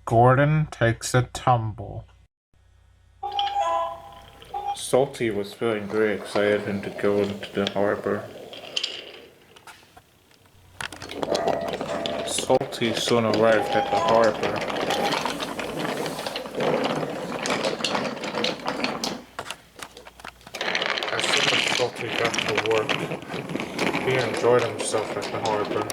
Gordon takes a tumble. Salty was feeling very excited to go into the harbor. Salty soon arrived at the harbor. As soon as Salty got to work, he enjoyed himself at the harbor.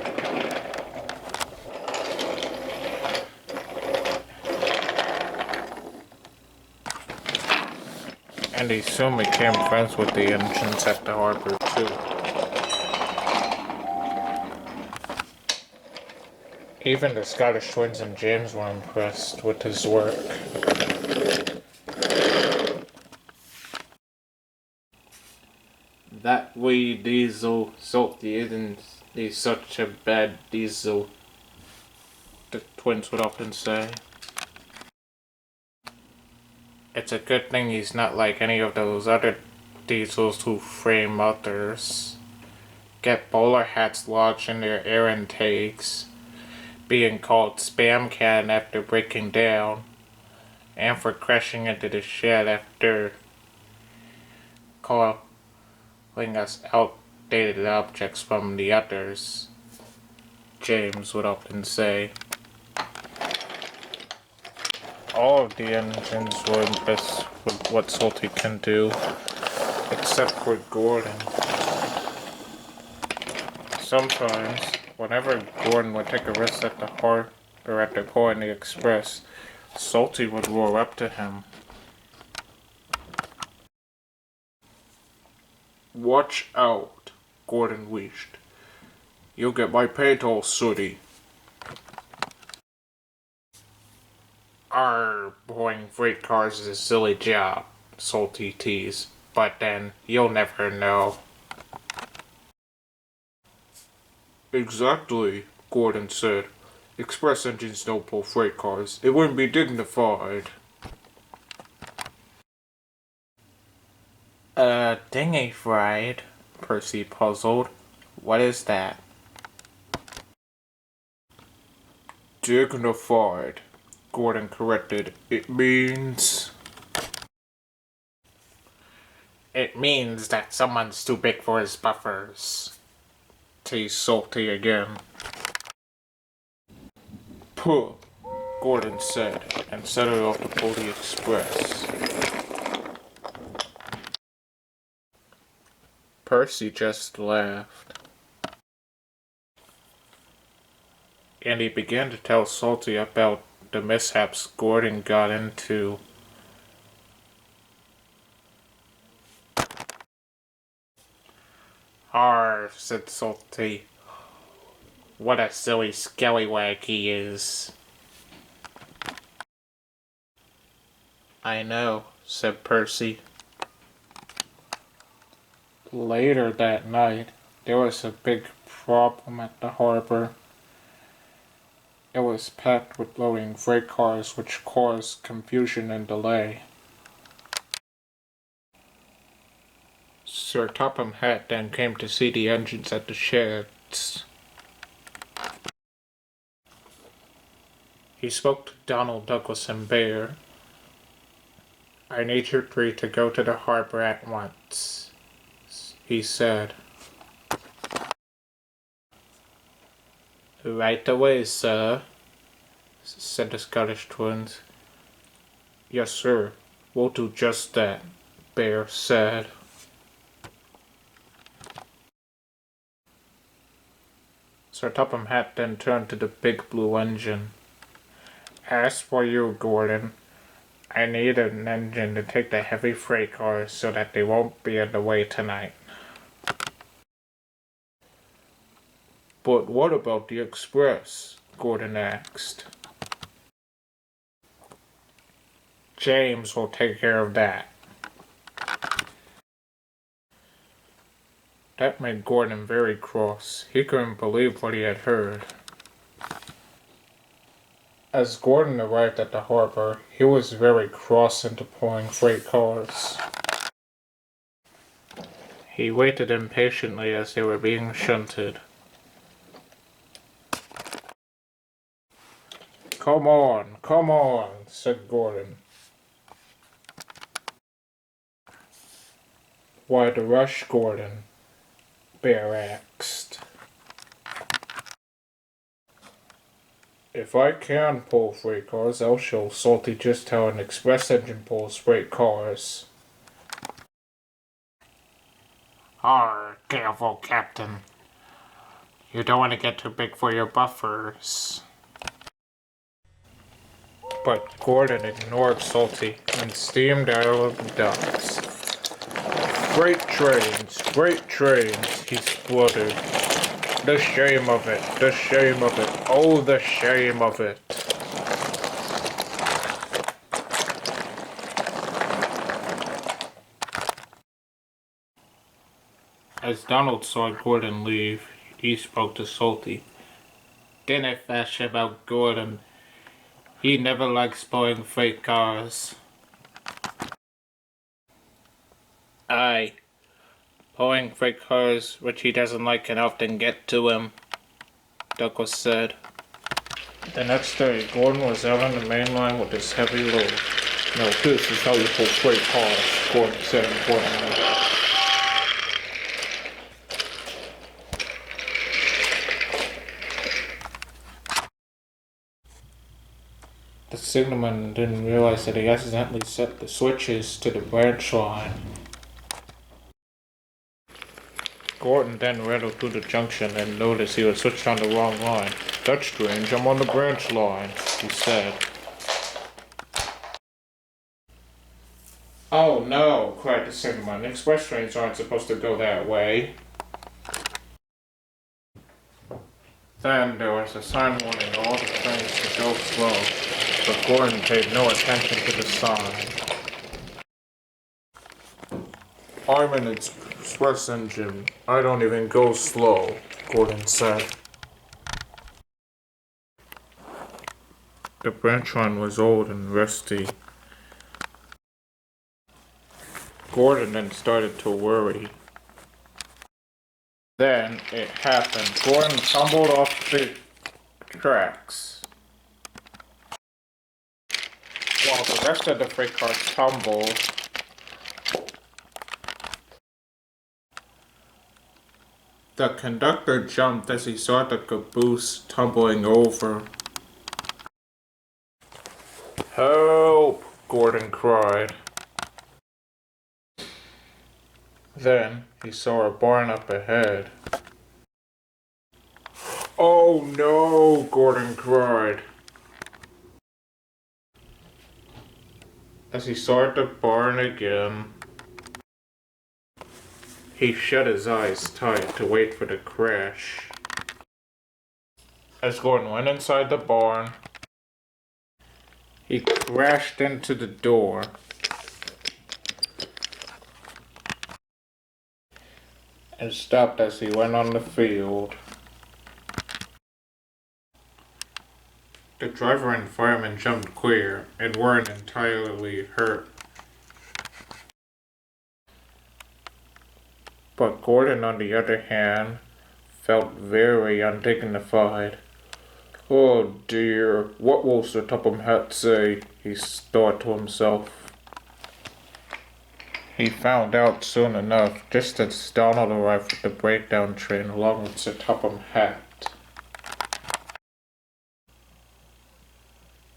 And he soon became friends with the engines at the harbor too. Even the Scottish twins and James were impressed with his work. That wee diesel, Salty isn't he's such a bad diesel, the twins would often say. It's a good thing he's not like any of those other diesels who frame others, get bowler hats lodged in their air intakes, being called spam can after breaking down, and for crashing into the shed after calling us outdated objects from the others, James would often say. All of the engines were impressed with what Salty can do, except for Gordon. Sometimes, whenever Gordon would take a rest at the harbor after pulling the express, Salty would roar up to him. "Watch out," Gordon wished. "You'll get my paint all sooty." Pulling freight cars is a silly job," Salty teased, "but then you'll never know." "Exactly," Gordon said. "Express engines don't pull freight cars. It wouldn't be dignified." Dingy-fried? Percy puzzled. "What is that?" "Dignified," Gordon corrected. "It means that someone's too big for his buffers," teased Salty again. "Puh," Gordon said, and set it off to pull the express. Percy just laughed. And he began to tell Salty about the mishaps Gordon got into. "Arr," said Salty. "What a silly scallywag he is." "I know," said Percy. Later that night, there was a big problem at the harbor. It was packed with loading freight cars, which caused confusion and delay. Sir Topham Hatt then came to see the engines at the sheds. He spoke to Donald, Douglas, and Bear. "I need you three to go to the harbor at once," he said. "Right away, sir," said the Scottish twins. "Yes, sir. We'll do just that," Bear said. Sir Topham Hatt then turned to the big blue engine. "As for you, Gordon, I need an engine to take the heavy freight cars so that they won't be in the way tonight." "But what about the express?" Gordon asked. "James will take care of that." That made Gordon very cross. He couldn't believe what he had heard. As Gordon arrived at the harbor, he was very cross into pulling freight cars. He waited impatiently as they were being shunted. come on, said Gordon. Why the rush, Gordon? Bear asked. If I can pull freight cars, I'll show Salty just how an express engine pulls freight cars. Careful, Captain. You don't want to get too big for your buffers. But Gordon ignored Salty and steamed out of the docks. Great trains, he spluttered. The shame of it, oh, the shame of it. As Donald saw Gordon leave, he spoke to Salty. Didn't fash about Gordon. He never liked spoiling freight cars. Aye. Pulling freight cars, which he doesn't like, can often get to him, Douglas said. The next day, Gordon was out on the main line with his heavy load. Now this is how you pull freight cars, Gordon said importantly. The signalman didn't realize that he accidentally set the switches to the branch line. Gordon then rattled through the junction and noticed he was switched on the wrong line. That's strange, I'm on the branch line, he said. Oh no, cried the signalman. Express trains aren't supposed to go that way. Then there was a sign warning all the trains to go slow, but Gordon paid no attention to the sign. I'm an express engine. I don't even go slow, Gordon said. The branch line was old and rusty. Gordon then started to worry. Then it happened. Gordon tumbled off the tracks, while the rest of the freight car tumbled. The conductor jumped as he saw the caboose tumbling over. Help! Gordon cried. Then he saw a barn up ahead. Oh no! Gordon cried. As he saw the barn again, he shut his eyes tight to wait for the crash. As Gordon went inside the barn, he crashed into the door. And stopped as he went on the field. The driver and fireman jumped clear and weren't entirely hurt. But Gordon, on the other hand, felt very undignified. Oh dear, what will Sir Topham Hatt say? He thought to himself. He found out soon enough, just as Donald arrived with the breakdown train along with Sir Topham Hatt,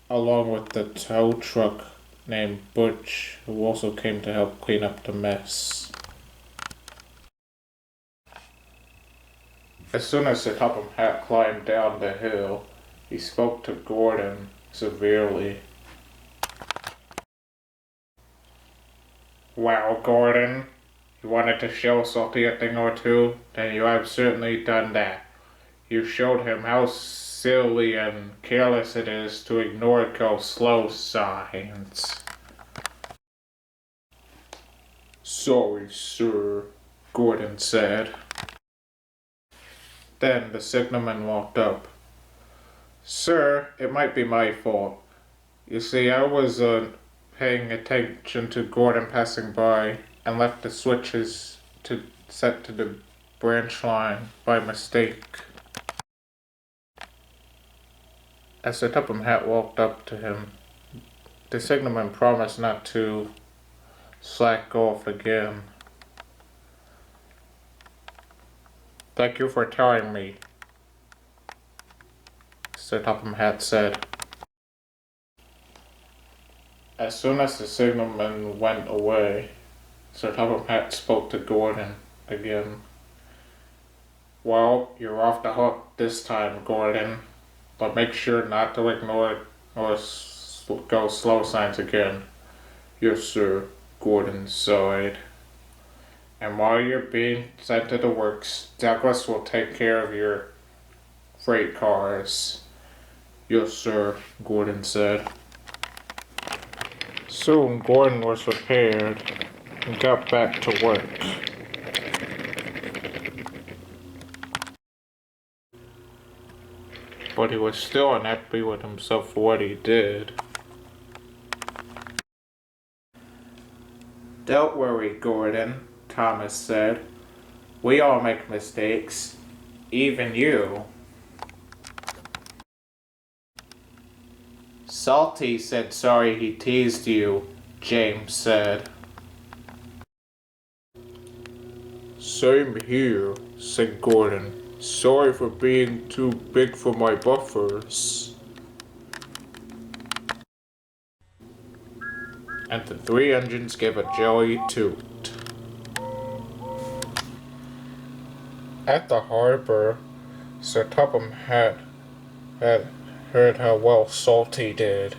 along with the tow truck named Butch, who also came to help clean up the mess. As soon as Sir Topham Hatt climbed down the hill, he spoke to Gordon severely. Well, Gordon, you wanted to show Salty a thing or two? Then you have certainly done that. You showed him how silly and careless it is to ignore go slow signs. Sorry, sir, Gordon said. Then the signalman walked up. Sir, it might be my fault. You see, I was paying attention to Gordon passing by and left the switches set to the branch line by mistake. As the Topham Hatt walked up to him, the signalman promised not to slack off again. "Thank you for telling me," Sir Topham Hatt said. As soon as the signalman went away, Sir Topham Hatt spoke to Gordon again. "Well, you're off the hook this time, Gordon, but make sure not to ignore or go slow signs again." "Yes, sir," Gordon sighed. "And while you're being sent to the works, Douglas will take care of your freight cars." "Yes, sir," Gordon said. Soon Gordon was prepared and got back to work. But he was still unhappy with himself for what he did. "Don't worry, Gordon," Thomas said. "We all make mistakes. Even you." "Salty said sorry he teased you," James said. "Same here," said Gordon. "Sorry for being too big for my buffers." And the three engines gave a jolly toot. At the harbor, Sir Topham had heard how well Salty did,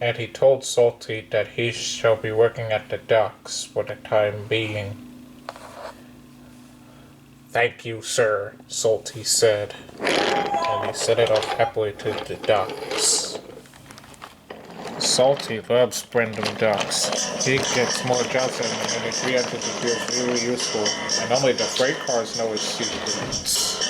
and he told Salty that he shall be working at the docks for the time being. "Thank you, sir," Salty said, and he set it off happily to the docks. Salty loves Brendam Docks. He gets more jobs than the 300 to feel very useful, and only the freight cars know his secrets.